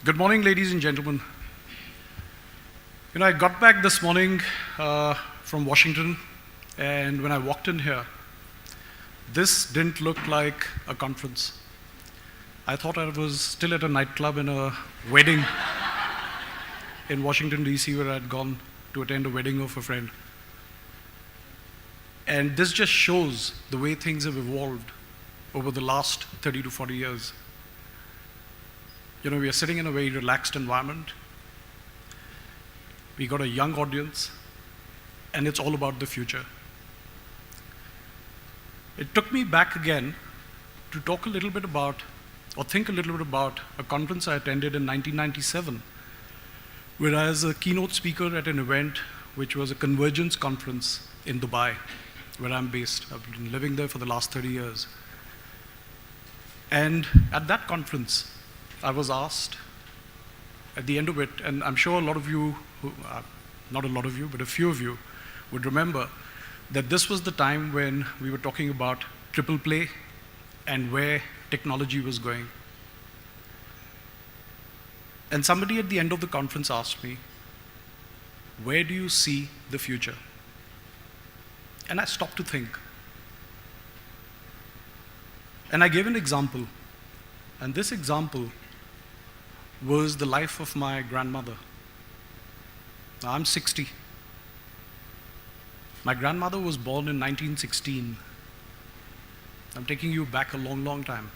Good morning, ladies and gentlemen. I got back this morning from Washington, and when I walked in here, this didn't look like a conference. I thought I was still at a nightclub in a wedding in Washington, D.C., where I'd gone to attend a wedding of a friend. And this just shows the way things have evolved over the last 30 to 40 years. We are sitting in a very relaxed environment. We got a young audience, and it's all about the future. It took me back again to talk a little bit about, or think a little bit about, a conference I attended in 1997, where I was a keynote speaker at an event which was a convergence conference in Dubai, where I'm based. I've been living there for the last 30 years. And at that conference, I was asked at the end of it, and I'm sure a lot of you, not a lot of you, but a few of you would remember that this was the time when we were talking about triple play and where technology was going. And somebody at the end of the conference asked me, where do you see the future? And I stopped to think. And I gave an example. And this example was the life of my grandmother. Now, I'm 60. My grandmother was born in 1916. I'm taking you back a long, long time.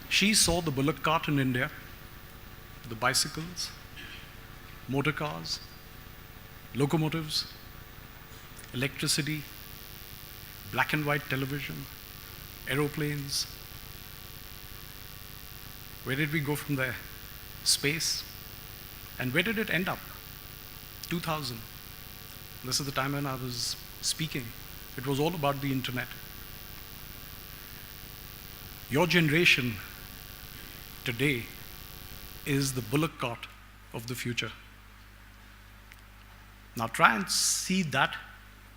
She saw the bullock cart in India, the bicycles, motor cars, locomotives, electricity, black and white television, aeroplanes. Where did we go from there? Space. And where did it end up? 2000. This is the time when I was speaking. It was all about the internet. Your generation today is the bullock cart of the future. Now try and see that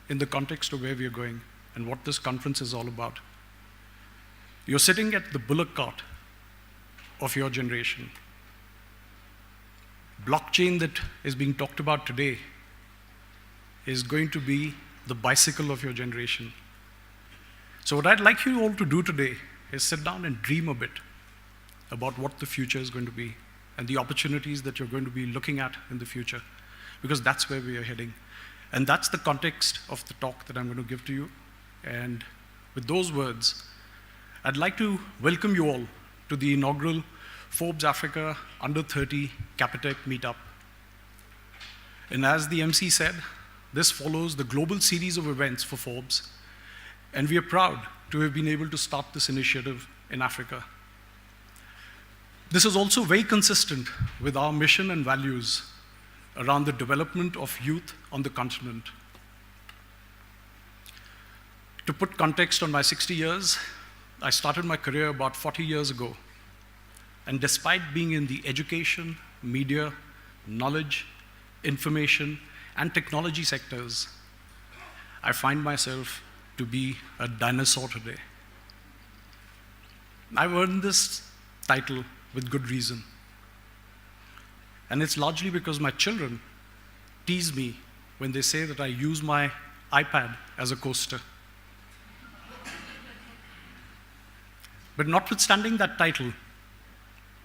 in the context of where we are going and what this conference is all about. You're sitting at the bullock cart of your generation. Blockchain that is being talked about today is going to be the bicycle of your generation. So what I'd like you all to do today is sit down and dream a bit about what the future is going to be and the opportunities that you're going to be looking at in the future, because that's where we are heading. And that's the context of the talk that I'm going to give to you. And with those words, I'd like to welcome you all to the inaugural Forbes Africa Under30 Capitec Meetup. And as the MC said, this follows the global series of events for Forbes, and we are proud to have been able to start this initiative in Africa. This is also very consistent with our mission and values around the development of youth on the continent. To put context on my 60 years, I started my career about 40 years ago. And despite being in the education, media, knowledge, information, and technology sectors, I find myself to be a dinosaur today. I've earned this title with good reason. And it's largely because my children tease me when they say that I use my iPad as a coaster. But notwithstanding that title,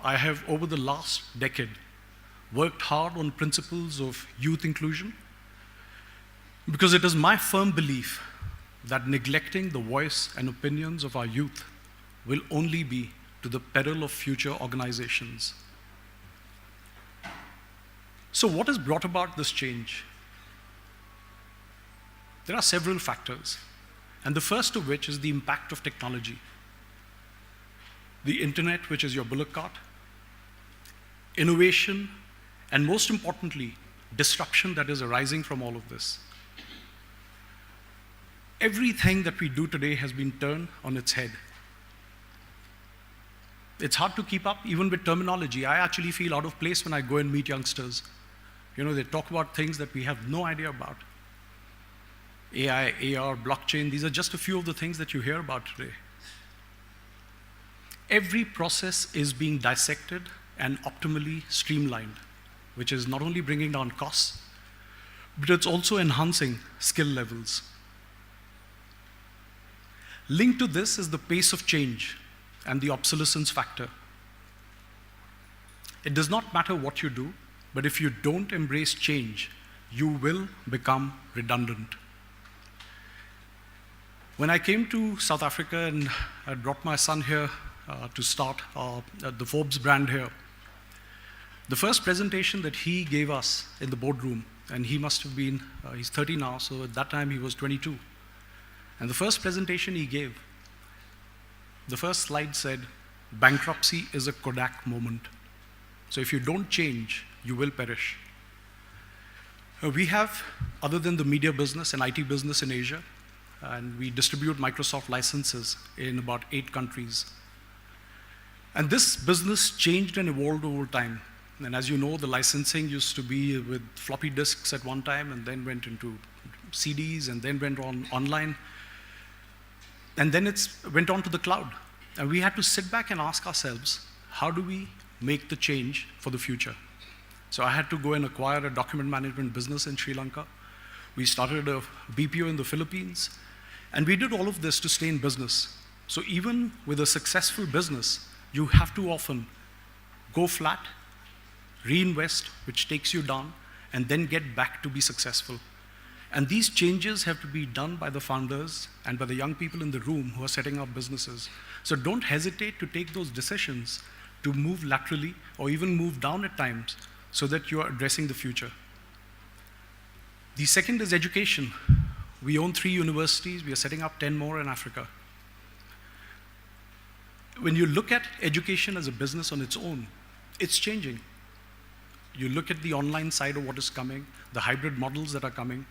I have, over the last decade, worked hard on principles of youth inclusion, because it is my firm belief that neglecting the voice and opinions of our youth will only be to the peril of future organizations. So what has brought about this change? There are several factors, and the first of which is the impact of technology. The internet, which is your bullock cart, innovation, and most importantly, disruption that is arising from all of this. Everything that we do today has been turned on its head. It's hard to keep up even with terminology. I actually feel out of place when I go and meet youngsters. They talk about things that we have no idea about. AI, AR, blockchain, these are just a few of the things that you hear about today. Every process is being dissected and optimally streamlined, which is not only bringing down costs, but it's also enhancing skill levels. Linked to this is the pace of change and the obsolescence factor. It does not matter what you do, but if you don't embrace change, you will become redundant. When I came to South Africa and I brought my son here to start the Forbes brand here, the first presentation that he gave us in the boardroom, and he must have been, he's 30 now, so at that time he was 22. And the first presentation he gave, the first slide said, bankruptcy is a Kodak moment. So if you don't change, you will perish. We have, other than the media business and IT business in Asia, and we distribute Microsoft licenses in about 8 countries. And this business changed and evolved over time. And as you know, the licensing used to be with floppy disks at one time, and then went into CDs, and then went on online. And then it went on to the cloud. And we had to sit back and ask ourselves, how do we make the change for the future? So I had to go and acquire a document management business in Sri Lanka. We started a BPO in the Philippines. And we did all of this to stay in business. So even with a successful business, you have to often go flat, reinvest, which takes you down, and then get back to be successful. And these changes have to be done by the founders and by the young people in the room who are setting up businesses. So don't hesitate to take those decisions to move laterally or even move down at times so that you are addressing the future. The second is education. We own 3 universities. We are setting up 10 more in Africa. When you look at education as a business on its own, it's changing. You look at the online side of what is coming, the hybrid models that are coming.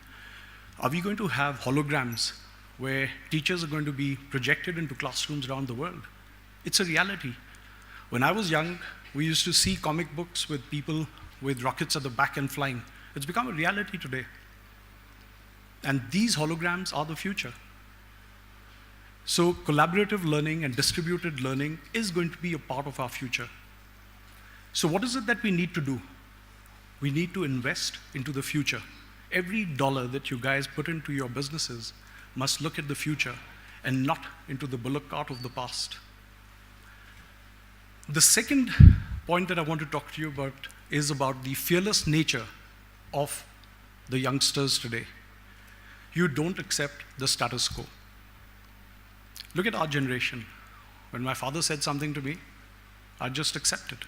Are we going to have holograms where teachers are going to be projected into classrooms around the world? It's a reality. When I was young, we used to see comic books with people with rockets at the back and flying. It's become a reality today. And these holograms are the future. So collaborative learning and distributed learning is going to be a part of our future. So what is it that we need to do? We need to invest into the future. Every dollar that you guys put into your businesses must look at the future and not into the bullock cart of the past. The second point that I want to talk to you about is about the fearless nature of the youngsters today. You don't accept the status quo. Look at our generation. When my father said something to me, I just accept it.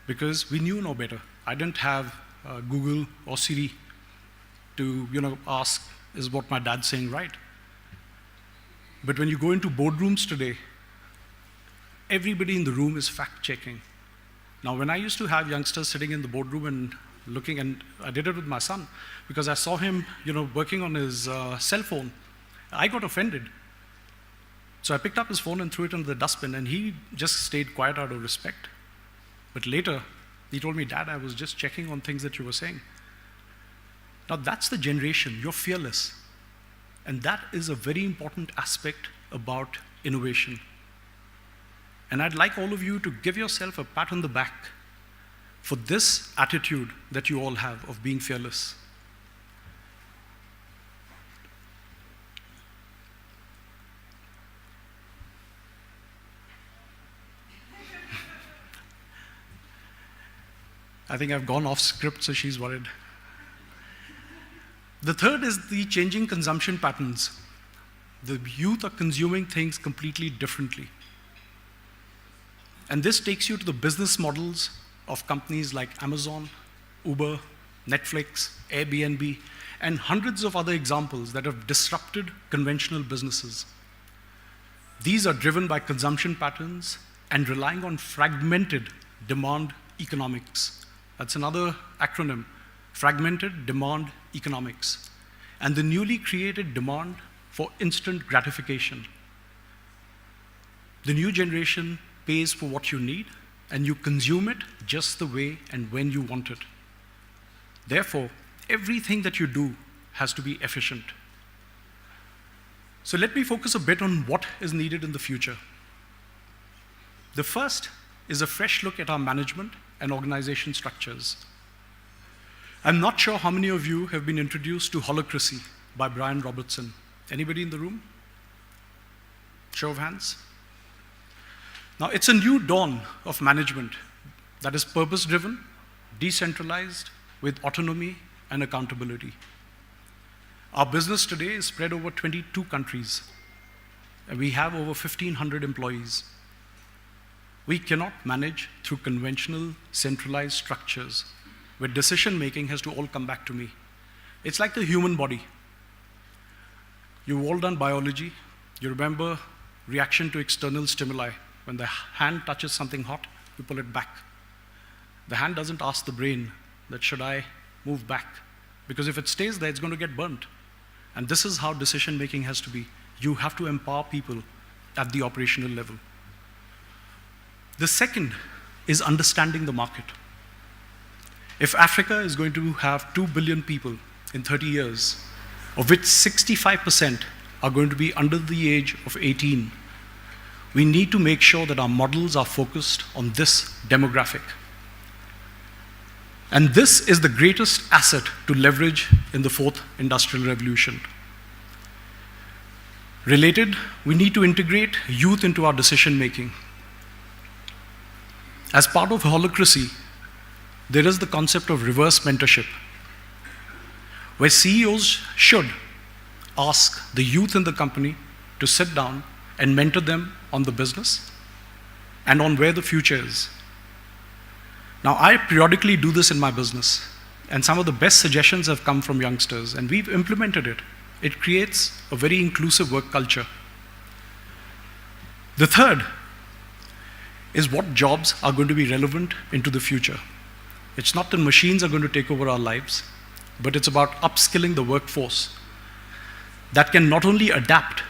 Because we knew no better. I didn't have Google or Siri to ask, is what my dad's saying right? But when you go into boardrooms today, everybody in the room is fact-checking. Now, when I used to have youngsters sitting in the boardroom and looking, and I did it with my son, because I saw him working on his cell phone, I got offended. So I picked up his phone and threw it into the dustbin, and he just stayed quiet out of respect. But later, he told me, Dad, I was just checking on things that you were saying. Now that's the generation, you're fearless. And that is a very important aspect about innovation. And I'd like all of you to give yourself a pat on the back for this attitude that you all have of being fearless. I think I've gone off script, so she's worried. The third is the changing consumption patterns. The youth are consuming things completely differently. And this takes you to the business models of companies like Amazon, Uber, Netflix, Airbnb, and hundreds of other examples that have disrupted conventional businesses. These are driven by consumption patterns and relying on fragmented demand economics. That's another acronym, fragmented demand economics. And the newly created demand for instant gratification. The new generation pays for what you need, and you consume it just the way and when you want it. Therefore, everything that you do has to be efficient. So let me focus a bit on what is needed in the future. The first is a fresh look at our management and organization structures. I'm not sure how many of you have been introduced to Holacracy by Brian Robertson. Anybody in the room? Show of hands. Now, it's a new dawn of management that is purpose-driven, decentralized, with autonomy and accountability. Our business today is spread over 22 countries, and we have over 1,500 employees. We cannot manage through conventional, centralized structures where decision-making has to all come back to me. It's like the human body. You've all done biology. You remember reaction to external stimuli. When the hand touches something hot, you pull it back. The hand doesn't ask the brain that should I move back? Because if it stays there, it's going to get burnt. And this is how decision-making has to be. You have to empower people at the operational level. The second is understanding the market. If Africa is going to have 2 billion people in 30 years, of which 65% are going to be under the age of 18, we need to make sure that our models are focused on this demographic. And this is the greatest asset to leverage in the fourth industrial revolution. Related, we need to integrate youth into our decision-making. As part of Holacracy, there is the concept of reverse mentorship, where CEOs should ask the youth in the company to sit down and mentor them on the business and on where the future is. Now, I periodically do this in my business, and some of the best suggestions have come from youngsters, and we've implemented it. It creates a very inclusive work culture. The third is what jobs are going to be relevant into the future. It's not that machines are going to take over our lives, but it's about upskilling the workforce that can not only adapt,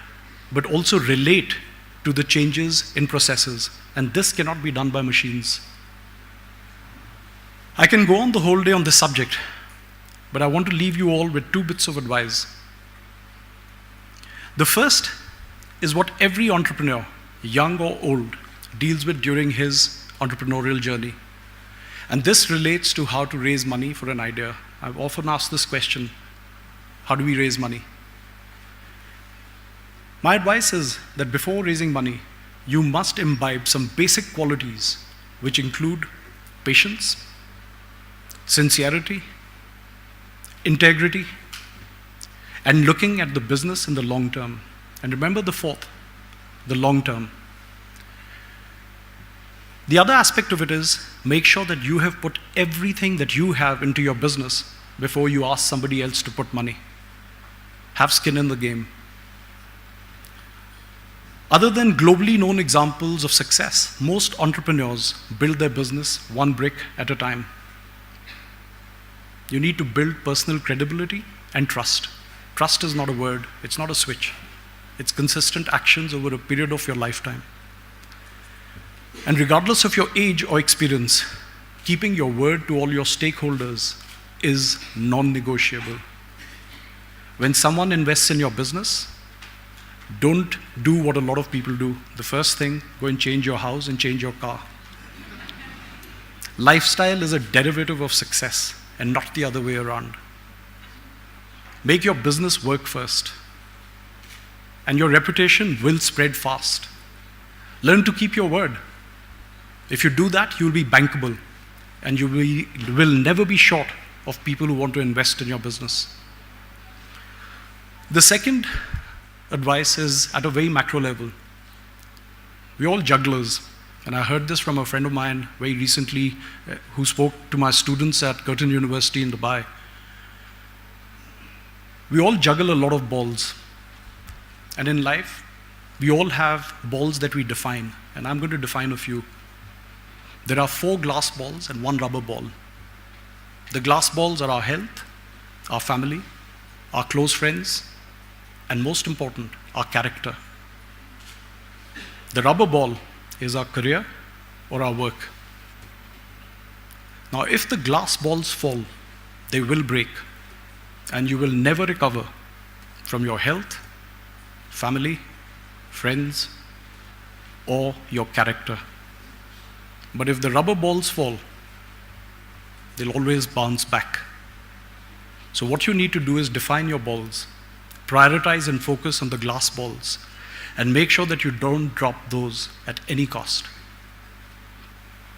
but also relate to the changes in processes. And this cannot be done by machines. I can go on the whole day on this subject, but I want to leave you all with 2 bits of advice. The first is what every entrepreneur, young or old, deals with during his entrepreneurial journey. And this relates to how to raise money for an idea. I've often asked this question, how do we raise money? My advice is that before raising money, you must imbibe some basic qualities, which include patience, sincerity, integrity, and looking at the business in the long term. And remember the fourth, the long term. The other aspect of it is make sure that you have put everything that you have into your business before you ask somebody else to put money. Have skin in the game. Other than globally known examples of success, most entrepreneurs build their business one brick at a time. You need to build personal credibility and trust. Trust is not a word, it's not a switch. It's consistent actions over a period of your lifetime. And regardless of your age or experience, keeping your word to all your stakeholders is non-negotiable. When someone invests in your business, don't do what a lot of people do. The first thing, go and change your house and change your car. Lifestyle is a derivative of success and not the other way around. Make your business work first, and your reputation will spread fast. Learn to keep your word. If you do that, you'll be bankable, and you will never be short of people who want to invest in your business. The second advice is at a very macro level. We're all jugglers, and I heard this from a friend of mine very recently who spoke to my students at Curtin University in Dubai. We all juggle a lot of balls, and in life, we all have balls that we define, and I'm going to define a few. There are 4 glass balls and 1 rubber ball. The glass balls are our health, our family, our close friends, and most important, our character. The rubber ball is our career or our work. Now, if the glass balls fall, they will break, and you will never recover from your health, family, friends, or your character. But if the rubber balls fall, they'll always bounce back. So what you need to do is define your balls, prioritize and focus on the glass balls, and make sure that you don't drop those at any cost.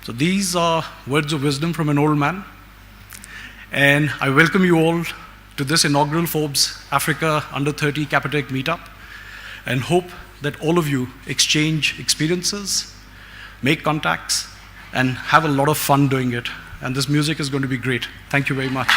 So these are words of wisdom from an old man. And I welcome you all to this inaugural Forbes Africa Under30 Capitec Meetup, and hope that all of you exchange experiences, make contacts, and have a lot of fun doing it. And this music is going to be great. Thank you very much.